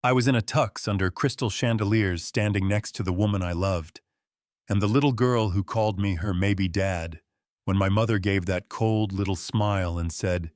I was in a tux under crystal chandeliers standing next to the woman I loved, and the little girl who called me her maybe dad, when my mother gave that cold little smile and said,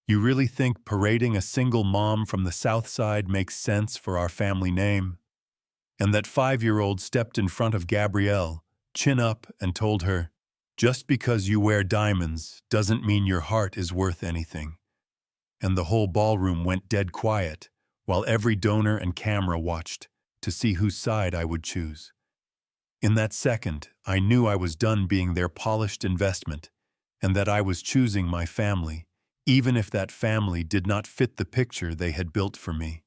"You really think parading a single mom from the South Side makes sense for our family name?" And that 5-year-old stepped in front of Gabrielle, chin up, and told her, "Just because you wear diamonds doesn't mean your heart is worth anything." And the whole ballroom went dead quiet, while every donor and camera watched to see whose side I would choose. In that second, I knew I was done being their polished investment, and that I was choosing my family, even if that family did not fit the picture they had built for me.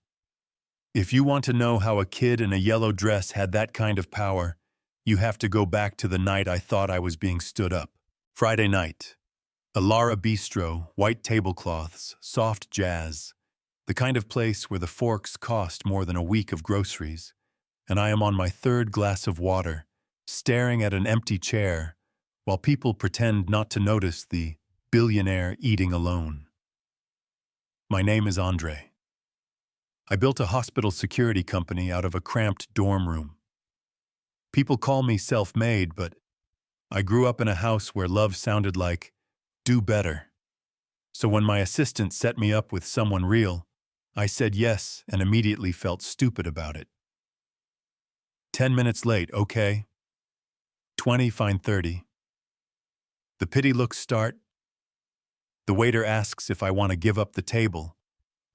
If you want to know how a kid in a yellow dress had that kind of power, you have to go back to the night I thought I was being stood up. Friday night. A Lara Bistro, white tablecloths, soft jazz, the kind of place where the forks cost more than a week of groceries, and I am on my third glass of water, staring at an empty chair, while people pretend not to notice the billionaire eating alone. My name is Andre. I built a hospital security company out of a cramped dorm room. People call me self-made, but I grew up in a house where love sounded like, "Do better." So when my assistant set me up with someone real, I said yes and immediately felt stupid about it. 10 minutes late, okay. 20, fine 30. The pity looks start. The waiter asks if I want to give up the table.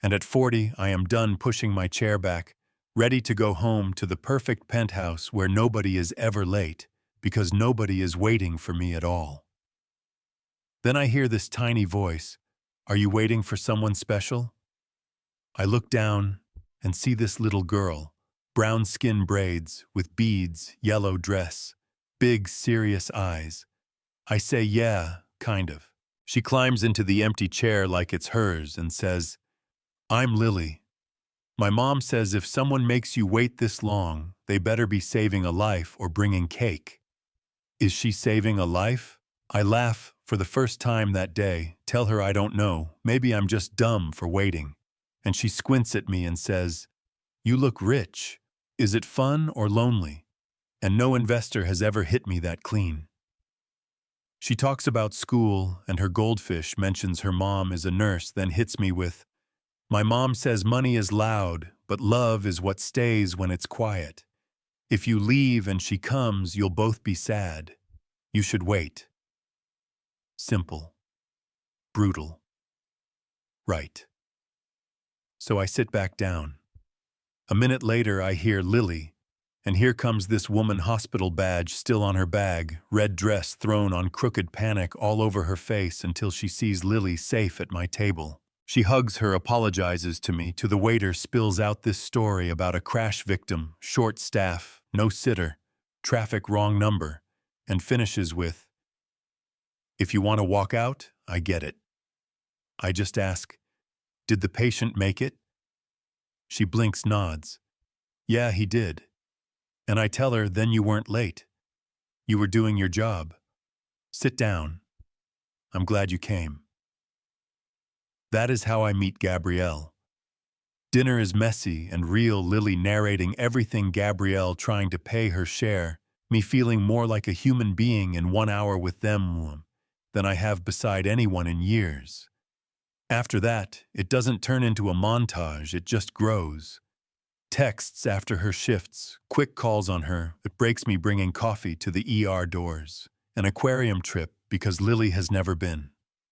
And at 40, I am done pushing my chair back, ready to go home to the perfect penthouse where nobody is ever late, because nobody is waiting for me at all. Then I hear this tiny voice, "Are you waiting for someone special?" I look down and see this little girl, brown skin braids with beads, yellow dress, big serious eyes. I say, "Yeah, kind of." She climbs into the empty chair like it's hers and says, "I'm Lily. My mom says if someone makes you wait this long, they better be saving a life or bringing cake." Is she saving a life? I laugh for the first time that day, tell her I don't know, maybe I'm just dumb for waiting. And she squints at me and says, "You look rich. Is it fun or lonely?" And no investor has ever hit me that clean. She talks about school, and her goldfish mentions her mom is a nurse, then hits me with, "My mom says money is loud, but love is what stays when it's quiet. If you leave and she comes, you'll both be sad. You should wait." Simple. Brutal. Right. So I sit back down. A minute later, I hear Lily, and here comes this woman, hospital badge still on her bag, red dress thrown on, crooked panic all over her face until she sees Lily safe at my table. She hugs her, apologizes to me, to the waiter, spills out this story about a crash victim, short staff, no sitter, traffic wrong number, and finishes with, "If you want to walk out, I get it." I just ask, "Did the patient make it?" She blinks, nods. "Yeah, he did." And I tell her, "Then you weren't late. You were doing your job. Sit down. I'm glad you came." That is how I meet Gabrielle. Dinner is messy and real, Lily narrating everything, Gabrielle trying to pay her share, me feeling more like a human being in 1 hour with them than I have beside anyone in years. After that, it doesn't turn into a montage, it just grows. Texts after her shifts, quick calls on her, it breaks me bringing coffee to the ER doors, an aquarium trip because Lily has never been.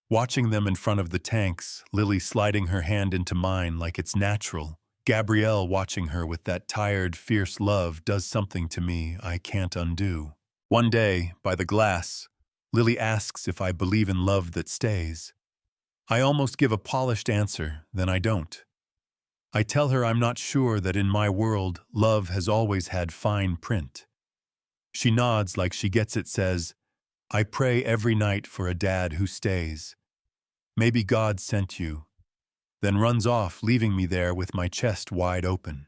Watching them in front of the tanks, Lily sliding her hand into mine like it's natural, Gabrielle watching her with that tired, fierce love does something to me I can't undo. One day, by the glass, Lily asks if I believe in love that stays. I almost give a polished answer, then I don't. I tell her I'm not sure that in my world, love has always had fine print. She nods like she gets it, says, "I pray every night for a dad who stays. Maybe God sent you," then runs off, leaving me there with my chest wide open.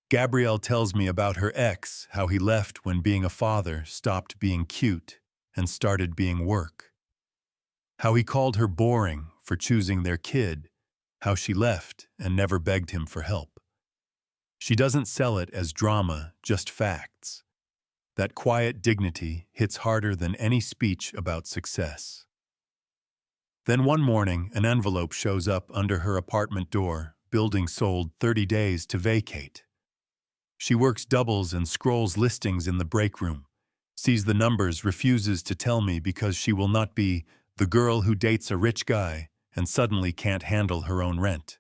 Gabrielle tells me about her ex, how he left when being a father stopped being cute and started being work. How he called her boring for choosing their kid, how she left and never begged him for help. She doesn't sell it as drama, just facts. That quiet dignity hits harder than any speech about success. Then one morning, an envelope shows up under her apartment door, building sold 30 days to vacate. She works doubles and scrolls listings in the break room, sees the numbers, refuses to tell me because she will not be the girl who dates a rich guy and suddenly can't handle her own rent.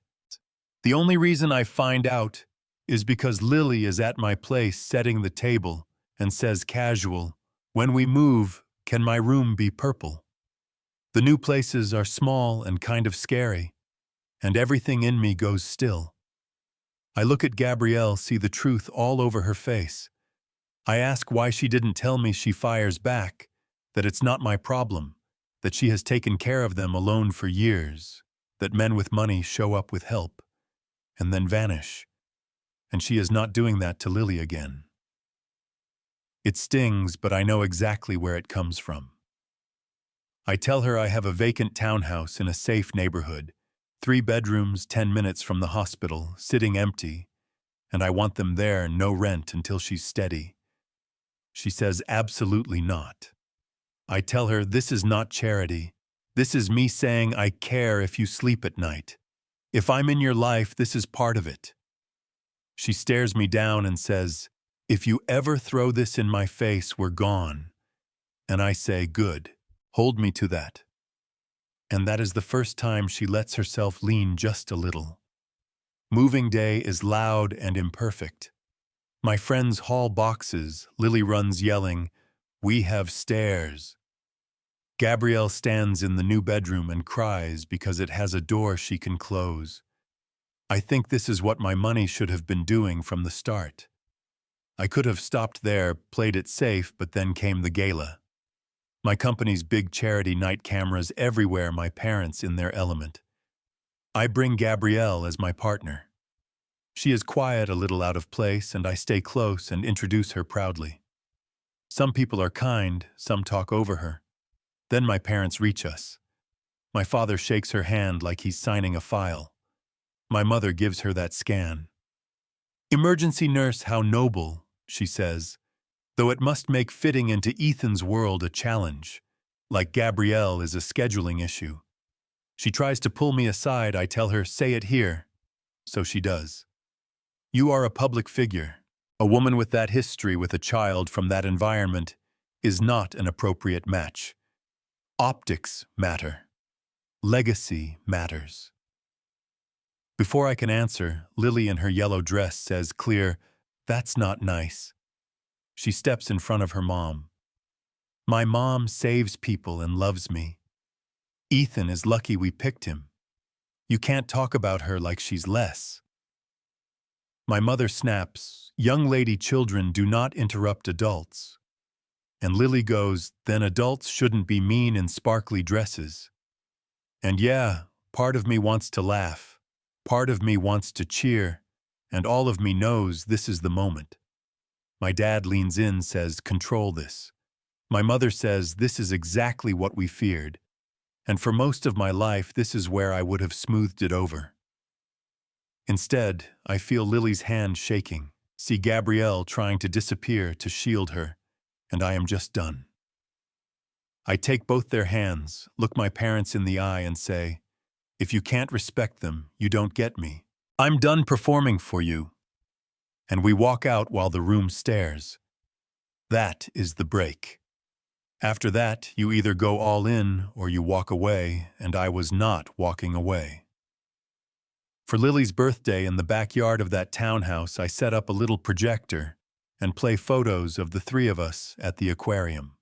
The only reason I find out is because Lily is at my place setting the table and says casual, "When we move, can my room be purple?" The new places are small and kind of scary, and everything in me goes still. I look at Gabrielle, see the truth all over her face. I ask why she didn't tell me. She fires back, that it's not my problem, that she has taken care of them alone for years, that men with money show up with help and then vanish, and she is not doing that to Lily again. It stings, but I know exactly where it comes from. I tell her I have a vacant townhouse in a safe neighborhood, 3 bedrooms, 10 minutes from the hospital, sitting empty, and I want them there, no rent until she's steady. She says absolutely not. I tell her this is not charity. This is me saying I care if you sleep at night. If I'm in your life, this is part of it. She stares me down and says, "If you ever throw this in my face, we're gone." And I say, "Good. Hold me to that." And that is the first time she lets herself lean just a little. Moving day is loud and imperfect. My friends haul boxes. Lily runs yelling, "We have stairs." Gabrielle stands in the new bedroom and cries because it has a door she can close. I think this is what my money should have been doing from the start. I could have stopped there, played it safe, but then came the gala. My company's big charity night, cameras everywhere, my parents in their element. I bring Gabrielle as my partner. She is quiet, a little out of place, and I stay close and introduce her proudly. Some people are kind, some talk over her. Then my parents reach us. My father shakes her hand like he's signing a file. My mother gives her that scan. "Emergency nurse, how noble," she says, though it must make fitting into Ethan's world a challenge, like Gabrielle is a scheduling issue. She tries to pull me aside. I tell her, "Say it here." So she does. "You are a public figure. A woman with that history, with a child from that environment, is not an appropriate match. Optics matter. Legacy matters." Before I can answer, Lily in her yellow dress says clear, "That's not nice." She steps in front of her mom. "My mom saves people and loves me. Ethan is lucky we picked him. You can't talk about her like she's less." My mother snaps, "Young lady, children do not interrupt adults." And Lily goes, "Then adults shouldn't be mean in sparkly dresses." And yeah, part of me wants to laugh, part of me wants to cheer, and all of me knows this is the moment. My dad leans in, says, "Control this." My mother says, "This is exactly what we feared." And for most of my life, this is where I would have smoothed it over. Instead, I feel Lily's hand shaking, see Gabrielle trying to disappear to shield her, and I am just done. I take both their hands, look my parents in the eye and say, "If you can't respect them, you don't get me. I'm done performing for you." And we walk out while the room stares. That is the break. After that, you either go all in or you walk away, and I was not walking away. For Lily's birthday, in the backyard of that townhouse, I set up a little projector and play photos of the 3 of us at the aquarium.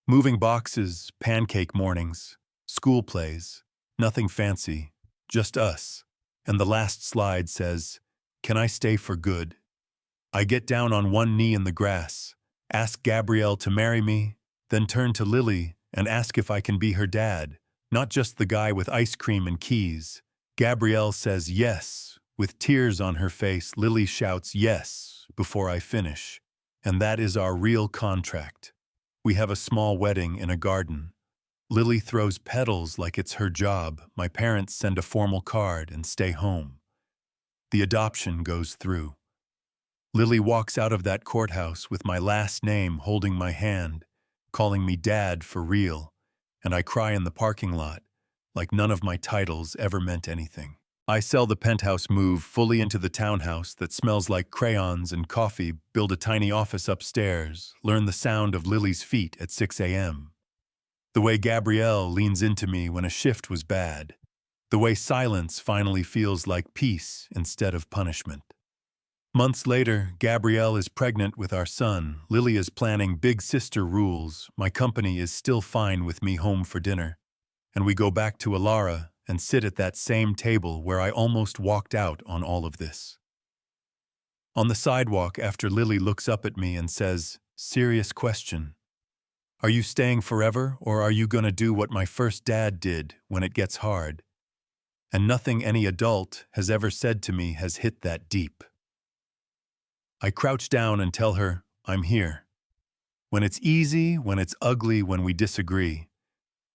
Moving boxes, pancake mornings, school plays, nothing fancy, just us. And the last slide says, "Can I stay for good?" I get down on one knee in the grass, ask Gabrielle to marry me, then turn to Lily and ask if I can be her dad, not just the guy with ice cream and keys. Gabrielle says yes. With tears on her face, Lily shouts yes before I finish. And that is our real contract. We have a small wedding in a garden. Lily throws petals like it's her job. My parents send a formal card and stay home. The adoption goes through. Lily walks out of that courthouse with my last name holding my hand, calling me Dad for real, and I cry in the parking lot, like none of my titles ever meant anything. I sell the penthouse, move fully into the townhouse that smells like crayons and coffee, build a tiny office upstairs, learn the sound of Lily's feet at 6 a.m. The way Gabrielle leans into me when a shift was bad. The way silence finally feels like peace instead of punishment. Months later, Gabrielle is pregnant with our son. Lily is planning big sister rules. My company is still fine with me home for dinner. And we go back to Alara and sit at that same table where I almost walked out on all of this. On the sidewalk after Lily looks up at me and says, "Serious question. Are you staying forever, or are you gonna do what my first dad did when it gets hard?" And nothing any adult has ever said to me has hit that deep. I crouch down and tell her, I'm here. When it's easy, when it's ugly, when we disagree.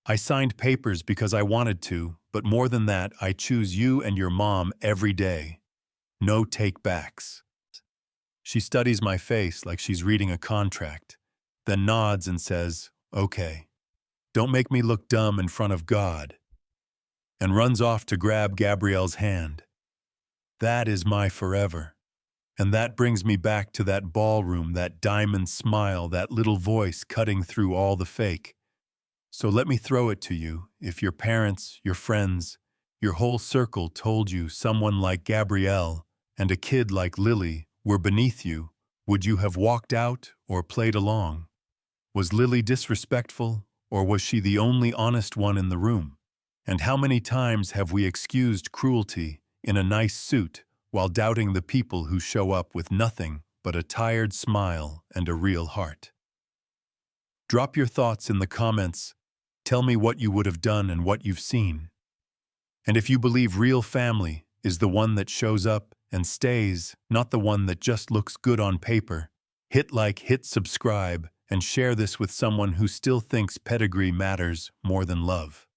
I signed papers because I wanted to, but more than that, I choose you and your mom every day. No take-backs. She studies my face like she's reading a contract, then nods and says, "Okay. Don't make me look dumb in front of God," and runs off to grab Gabrielle's hand. That is my forever. And that brings me back to that ballroom, that diamond smile, that little voice cutting through all the fake. So let me throw it to you. If your parents, your friends, your whole circle told you someone like Gabrielle and a kid like Lily were beneath you, would you have walked out or played along? Was Lily disrespectful, or was she the only honest one in the room? And how many times have we excused cruelty in a nice suit while doubting the people who show up with nothing but a tired smile and a real heart? Drop your thoughts in the comments. Tell me what you would have done and what you've seen. And if you believe real family is the one that shows up and stays, not the one that just looks good on paper, hit like, hit subscribe, and share this with someone who still thinks pedigree matters more than love.